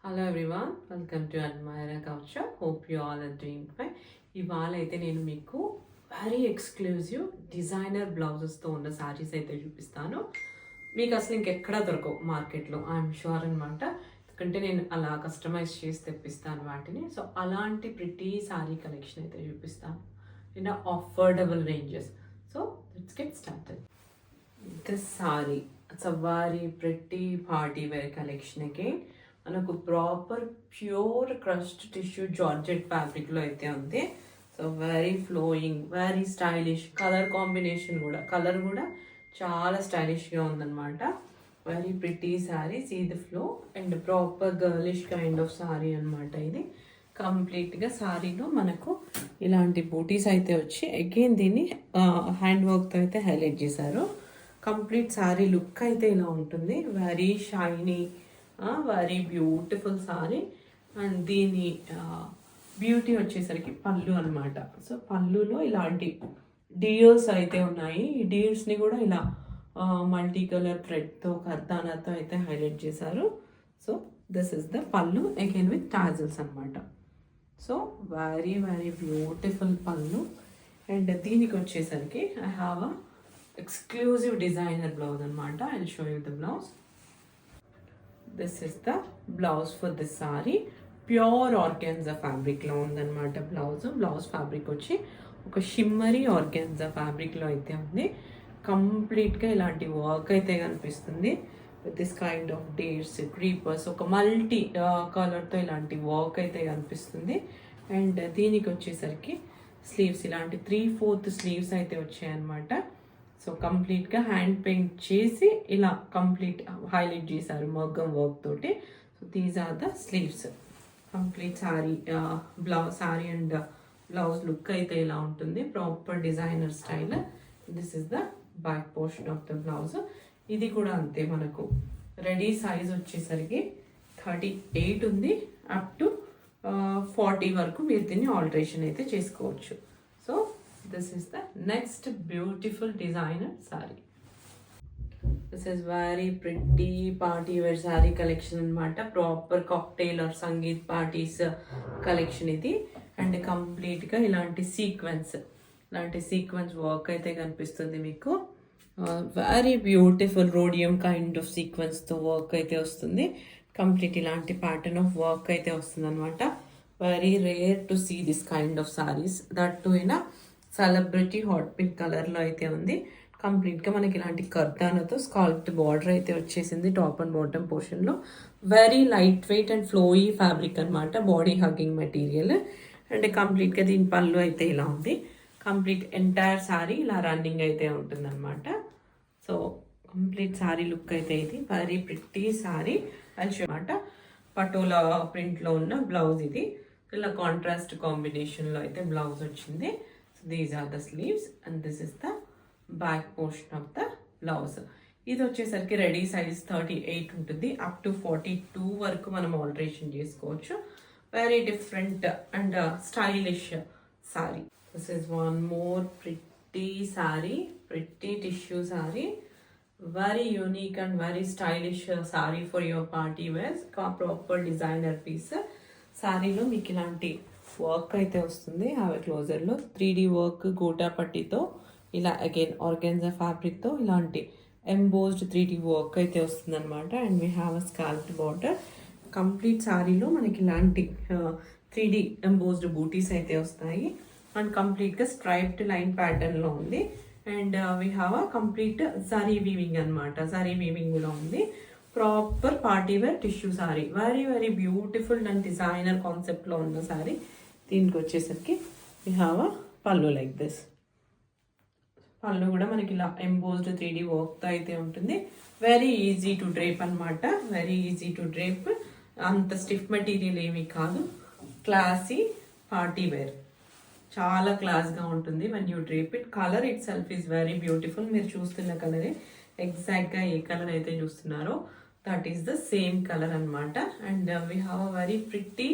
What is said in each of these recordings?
Hello everyone, welcome to Admira culture. Hope you all are doing fine. ఇవాళ అయితే నేను మీకు వెరీ ఎక్స్క్లూజివ్ డిజైనర్ బ్లౌజెస్తో ఉన్న శారీస్ అయితే చూపిస్తాను. మీకు అసలు ఇంకెక్కడా దొరకవు మార్కెట్లో, ఐఎమ్ షూర్ అనమాట. ఎందుకంటే నేను అలా కస్టమైజ్ చేసి తెప్పిస్తాను వాటిని. సో అలాంటి ప్రిటీ శారీ కలెక్షన్ అయితే చూపిస్తాను in affordable ranges. So let's get started. This sari, it's a very pretty party wear collection. Again మనకు proper pure crushed tissue georgette ఫ్యాబ్రిక్లో అయితే ఉంది. So very flowing, very stylish. Colour combination కూడా, colour కూడా చాలా స్టైలిష్గా ఉందన్నమాట. Very pretty sari, see the flow and proper girlish kind of sari అనమాట ఇది. కంప్లీట్గా శారీలో మనకు ఇలాంటి బూటీస్ అయితే వచ్చి అగైన్ దీన్ని హ్యాండ్ వర్క్తో అయితే హైలైట్ చేశారు. కంప్లీట్ శారీ లుక్ అయితే ఇలా ఉంటుంది. Very shiny, very beautiful sorry. And దీని బ్యూటీ వచ్చేసరికి పళ్ళు అనమాట. సో పళ్ళులో ఇలాంటి డియర్స్ అయితే ఉన్నాయి. ఈ డియర్స్ని కూడా ఇలా మల్టీ కలర్ థ్రెడ్తో కర్దానాతో అయితే హైలైట్ చేశారు. So this is the pallu again with tassels అనమాట. So very very beautiful pallu. And దీనికి వచ్చేసరికి I have a exclusive designer blouse అనమాట. I will show you the blouse. This is the blouse for this sari. Pure organza ఫ్యాబ్రిక్లో ఉందన్నమాట blouse fabric వచ్చి ఒక shimmery organza ఫ్యాబ్రిక్లో అయితే ఉంది. కంప్లీట్గా ఇలాంటి వర్క్ అయితే కనిపిస్తుంది with this kind of dares, creepers, ఒక మల్టీ కలర్తో ఇలాంటి వర్క్ అయితే కనిపిస్తుంది. అండ్ దీనికి వచ్చేసరికి స్లీవ్స్ ఇలాంటి 3/4 స్లీవ్స్ అయితే వచ్చాయన్నమాట. సో కంప్లీట్గా హ్యాండ్ పెయింట్ చేసి ఇలా కంప్లీట్ హైలైట్ చేశారు మగ్గం వర్క్ తోటి. So these are the sleeves. Complete sari sari and blouse look అయితే ఇలా ఉంటుంది, proper designer style. This is the back portion of the blouse. ఇది కూడా అంతే, మనకు రెడీ సైజ్ వచ్చేసరికి 38 ఉంది. అప్ టు 40 వరకు మీరు దీన్ని ఆల్టరేషన్ అయితే చేసుకోవచ్చు. So this is the next beautiful designer saree. This is very pretty party wear saree collection anamata. Proper cocktail or sangeet parties collection idi. And complete ga ilanti sequence work aithe kanipistundi meeku. Very beautiful rhodium kind of sequence tho work aithe vastundi. Complete ilanti pattern of work aithe vastundi anamata. Very rare to see this kind of sarees, that too in a celebrity hot pink కలర్లో అయితే ఉంది. కంప్లీట్గా మనకి ఇలాంటి కర్దానాతో స్కాల్ప్డ్ border అయితే వచ్చేసింది top and bottom పోర్షన్లో. Very light weight and flowy fabric అనమాట, బాడీ హగ్గింగ్ మెటీరియల్. అండ్ కంప్లీట్గా దీని పళ్ళు అయితే ఇలా ఉంది. కంప్లీట్ ఎంటైర్ శారీ ఇలా రన్నింగ్ అయితే ఉంటుందన్నమాట. సో కంప్లీట్ శారీ లుక్ అయితే ఇది వెరీ ప్రిటీ శారీ అనమాట. పటోలా ప్రింట్లో ఉన్న బ్లౌజ్ ఇది. ఇలా కాంట్రాస్ట్ కాంబినేషన్లో అయితే బ్లౌజ్ వచ్చింది. These are the sleeves and this is the back portion of the blouse. ఇది వచ్చేసరికి రెడీ సైజ్ 38 ఉంటుంది. అప్ టు 42 వరకు మనం ఆల్టరేషన్ చేసుకోవచ్చు. Very different and stylish sari. This is one more pretty sari, pretty tissue sari. Very unique and very stylish sari for your party wears. Proper designer piece. సారీలో మీకు ఇలాంటి work అయితే వస్తుంది. అవి క్లోజర్లో 3D వర్క్ గోటా పట్టీతో ఇలా అగైన్ ఆర్గాన్జా ఫ్యాబ్రిక్తో ఇలాంటి ఎంబోజ్డ్ 3D వర్క్ అయితే వస్తుంది అనమాట. And we have a scalloped border. Complete శారీలో మనకి ఇలాంటి 3D ఎంబోజ్డ్ బూటీస్ అయితే వస్తాయి. అండ్ కంప్లీట్గా స్ట్రైప్డ్ లైన్ ప్యాటర్న్లో ఉంది. And we have a complete zari weaving అనమాట, జరీ వీవింగ్ కూడా ఉంది. Proper party wear tissue sari. Very very beautiful and designer కాన్సెప్ట్లో ఉన్న సారీ. దీనికి వచ్చేసరికి వీ హ్యావ్ అ పళ్ళు లైక్ దిస్. పళ్ళు కూడా మనకి ఇలా ఎంబోజ్డ్ 3D వర్క్తో అయితే ఉంటుంది. వెరీ ఈజీ టు డ్రేప్ అనమాట, వెరీ ఈజీ టు డ్రేప్. అంత స్టిఫ్ మెటీరియల్ ఏమీ కాదు. క్లాసీ పార్టీ వేర్, చాలా క్లాస్గా ఉంటుంది when you drape it. Colour itself is very beautiful. మీరు చూస్తున్న కలరే ఎగ్జాక్ట్గా ఏ కలర్ అయితే చూస్తున్నారో that is the same colour అనమాట. And we have a very pretty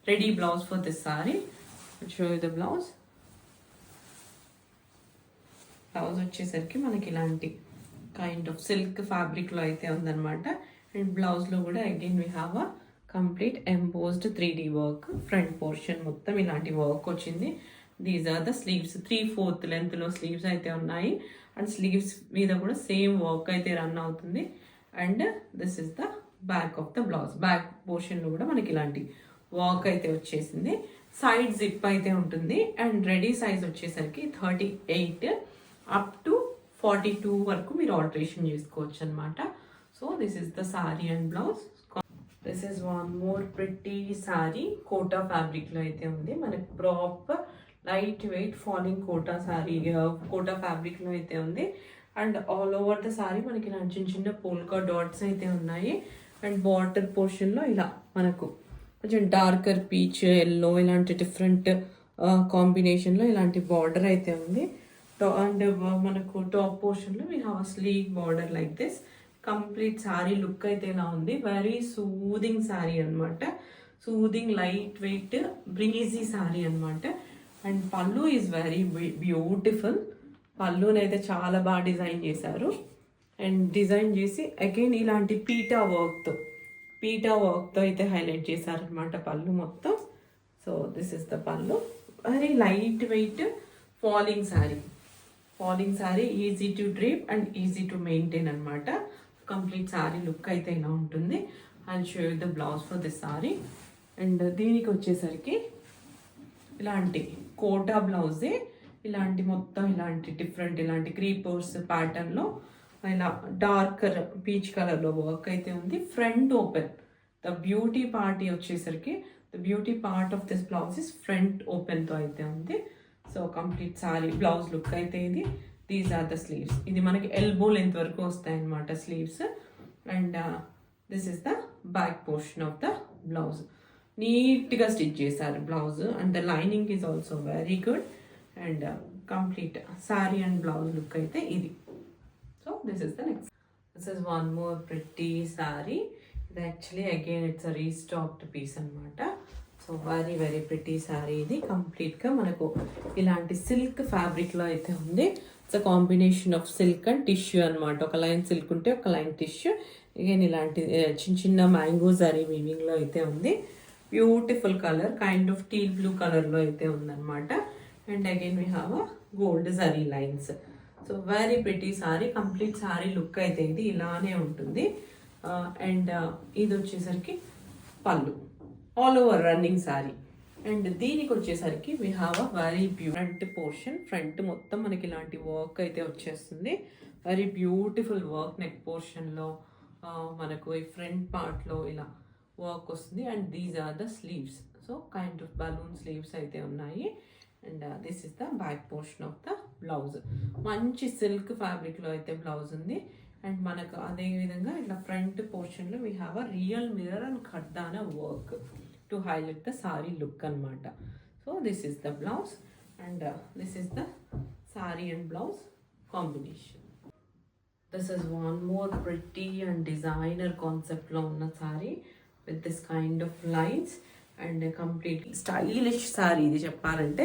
ready blouse for this sari. Show you the blouse. Blouse వచ్చేసరికి మనకి ఇలాంటి కైండ్ ఆఫ్ సిల్క్ ఫ్యాబ్రిక్లో అయితే ఉందన్నమాట. అండ్ బ్లౌజ్లో కూడా again we have a complete embossed 3D work. Front portion మొత్తం ఇలాంటి వర్క్ వచ్చింది. These are the sleeves. 3/4 లెంత్లో స్లీవ్స్ అయితే ఉన్నాయి. అండ్ స్లీవ్స్ మీద కూడా సేమ్ వర్క్ అయితే రన్ అవుతుంది. And this is the back of the blouse. Back పోర్షన్లో కూడా మనకి ఇలాంటి వర్క్ అయితే వచ్చేసింది. సైడ్ జిప్ అయితే ఉంటుంది. అండ్ రెడీ సైజ్ వచ్చేసరికి 38 అప్ టు 42 వరకు మీరు ఆల్టరేషన్ చేసుకోవచ్చు అనమాట. So this is the sari and blouse. This is one more pretty sari. Kota ఫ్యాబ్రిక్లో అయితే ఉంది. మనకి proper light weight falling Kota sari, Kota ఫ్యాబ్రిక్లో అయితే ఉంది. And all over the sari మనకి ఇలా చిన్న చిన్న పోల్కా డాట్స్ అయితే ఉన్నాయి. అండ్ బార్డర్ పోర్షన్లో ఇలా మనకు కొంచెం డార్కర్ పీచ్, ఎల్లో ఇలాంటి డిఫరెంట్ కాంబినేషన్లో ఇలాంటి బార్డర్ అయితే ఉంది. అండ్ మనకు టాప్ పోర్షన్లో we have sleeve border like this. Complete sari look అయితే ఇలా ఉంది. వెరీ సూదింగ్ సారీ అనమాట. Soothing light weight breezy sari అనమాట. And pallu is very beautiful. పళ్ళునైతే చాలా బాగా డిజైన్ చేశారు. అండ్ డిజైన్ చేసి అగైన్ ఇలాంటి పీటా వర్క్తో అయితే హైలైట్ చేశారనమాట పళ్ళు మొత్తం. So this is the pallu. Very light weight falling sorry, easy to drip and easy to maintain అనమాట. కంప్లీట్ సారీ లుక్ అయితే ఇలా ఉంటుంది. I show you the blouse for this sorry. And దీనికి వచ్చేసరికి ఇలాంటి కోటా బ్లౌజే, ఇలాంటి మొత్తం ఇలాంటి డిఫరెంట్ ఇలాంటి క్రీపర్స్ ప్యాటర్న్లో ఇలా డార్కర్ పీచ్ కలర్లో వర్క్ అయితే ఉంది. Front open. The beauty party వచ్చేసరికి the beauty part of this blouse is front ఓపెన్తో అయితే ఉంది. So complete sari blouse look అయితే ఇది. These are the sleeves. ఇది మనకి ఎల్బో లెంత్ వరకు వస్తాయి అన్నమాట sleeves. And this is the back portion of the blouse. నీట్గా స్టిచ్ చేశారు blouse. And the lining is also very good. And complete sari and blouse look అయితే ఇది. So this is the next. This is one more pretty sari. ఇది actually again it's a restocked piece అనమాట. So very very pretty sari ఇది. కంప్లీట్గా మనకు ఇలాంటి silk ఫ్యాబ్రిక్లో అయితే ఉంది. It's a combination of silk and tissue అనమాట. ఒక లైన్ సిల్క్ ఉంటే ఒక లైన్ టిష్యూ. అగైన్ ఇలాంటి చిన్న చిన్న మ్యాంగో జరీ వీవింగ్లో అయితే ఉంది. Beautiful colour, kind of teal blue కలర్లో అయితే ఉందన్నమాట. And again we have a gold zari lines. So very pretty sorry. Complete sari look అయితే ఇది ఇలానే ఉంటుంది. అండ్ ఇది వచ్చేసరికి పళ్ళు, all over running sorry. And దీనికి వచ్చేసరికి we have a very front portion. Front మొత్తం మనకి ఇలాంటి వర్క్ అయితే వచ్చేస్తుంది. Very beautiful work. నెక్ పోర్షన్లో మనకు ఈ ఫ్రంట్ పార్ట్లో ఇలా వర్క్ వస్తుంది. And these are the sleeves. So kind of balloon sleeves అయితే ఉన్నాయి. And this is the back portion of the blouse. మంచి సిల్క్ ఫ్యాబ్రిక్లో అయితే బ్లౌజ్ ఉంది. అండ్ మనకు అదేవిధంగా ఇట్లా ఫ్రంట్ పోర్షన్లో we have a real mirror and ఖర్దానా work to highlight the sari look అనమాట. So this is the blouse. And this is the sari and blouse combination. This is one more pretty and designer కాన్సెప్ట్లో ఉన్న sari with this kind of lines. And complete stylish sorry ఇది చెప్పాలంటే.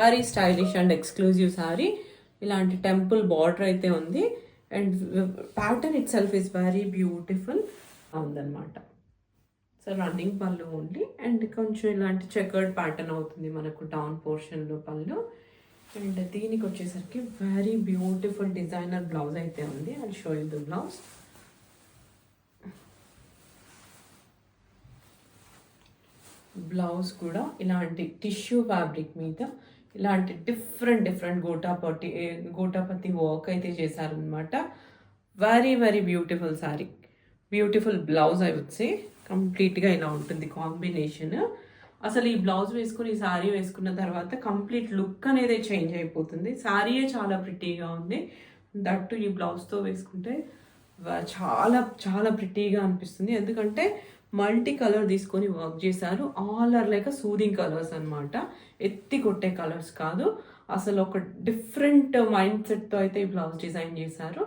Very stylish and exclusive sorry. ఇలాంటి temple border అయితే ఉంది. And pattern it self is very beautiful ఉందన్నమాట. So running పళ్ళు only. And కొంచెం ఇలాంటి చెకర్డ్ ప్యాటర్న్ అవుతుంది మనకు డౌన్ పోర్షన్లో పళ్ళు. అండ్ దీనికి వచ్చేసరికి వెరీ బ్యూటిఫుల్ డిజైనర్ బ్లౌజ్ అయితే ఉంది. I show you the blouse. Blouse కూడా ఇలాంటి టిష్యూ ఫ్యాబ్రిక్ మీద ఇలాంటి డిఫరెంట్ గోటాపతి వర్క్ అయితే చేశారనమాట. Very very beautiful sari, beautiful blouse I would say. కంప్లీట్గా ఇలా ఉంటుంది కాంబినేషన్. అసలు ఈ బ్లౌజ్ వేసుకుని ఈ సారీ వేసుకున్న తర్వాత కంప్లీట్ లుక్ అనేది చేంజ్ అయిపోతుంది. సారీయే చాలా ప్రిటీగా ఉంది. దట్టు ఈ బ్లౌజ్తో వేసుకుంటే చాలా చాలా ప్రిటీగా అనిపిస్తుంది. ఎందుకంటే మల్టీ కలర్ తీసుకొని వర్క్ చేశారు. All are like soothing colours అనమాట. ఎత్తి కొట్టే కలర్స్ కాదు. అసలు ఒక డిఫరెంట్ మైండ్ సెట్తో అయితే ఈ బ్లౌజ్ డిజైన్ చేశారు.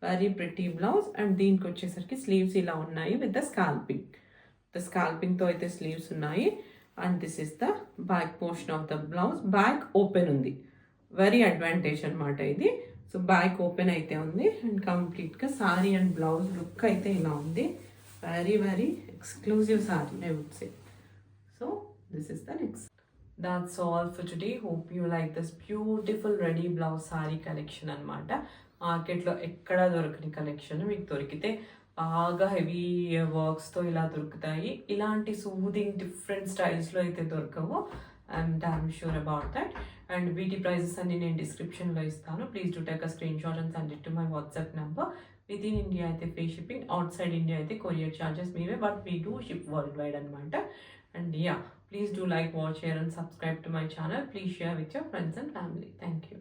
Very pretty blouse. అండ్ దీనికి వచ్చేసరికి స్లీవ్స్ ఇలా ఉన్నాయి విత్ ద స్కాల్పింగ్తో అయితే స్లీవ్స్ ఉన్నాయి. And this is the back portion of the blouse. Back open ఉంది. వెరీ అడ్వాంటేజ్ అనమాట ఇది. సో బ్యాక్ ఓపెన్ అయితే ఉంది. అండ్ కంప్లీట్గా సారీ అండ్ బ్లౌజ్ లుక్ అయితే ఇలా ఉంది. Very very exclusive saree, I would say. So this is the next. That's all for today. Hope you like this beautiful ready blouse saree collection అనమాట. మార్కెట్లో ఎక్కడ దొరకని కలెక్షన్ మీకు దొరికితే బాగా హెవీ వర్క్స్తో ఇలా దొరుకుతాయి. ఇలాంటి సూదింగ్ డిఫరెంట్ స్టైల్స్లో అయితే దొరకవు. I'm damn sure about that. And వీటి ప్రైజెస్ అన్ని నేను డిస్క్రిప్షన్లో ఇస్తాను. Please do take a screenshot and send it to my WhatsApp number. Within India అయితే free shipping, outside India అయితే కొరియర్ ఛార్జెస్ మీవే, but we do ship worldwide అనమాట. And yeah, please do like, watch, share and subscribe to my channel. Please share with your friends and family. Thank you.